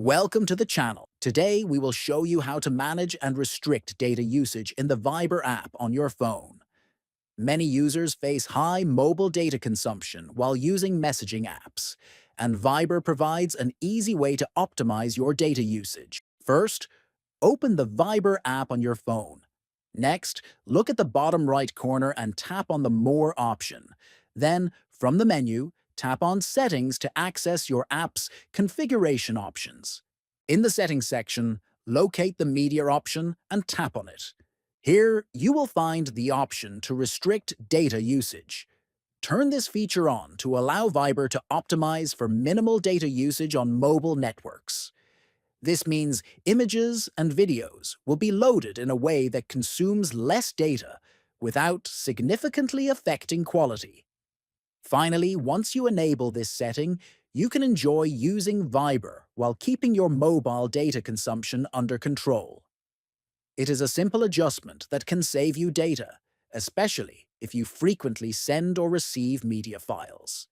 Welcome to the channel. Today, we will show you how to manage and restrict data usage in the Viber app on your phone. Many users face high mobile data consumption while using messaging apps, and Viber provides an easy way to optimize your data usage. First, open the Viber app on your phone. Next, look at the bottom right corner and tap on the More option. Then, from the menu, tap on Settings to access your app's configuration options. In the Settings section, locate the Media option and tap on it. Here, you will find the option to restrict data usage. Turn this feature on to allow Viber to optimize for minimal data usage on mobile networks. This means images and videos will be loaded in a way that consumes less data without significantly affecting quality. Finally, once you enable this setting, you can enjoy using Viber while keeping your mobile data consumption under control. It is a simple adjustment that can save you data, especially if you frequently send or receive media files.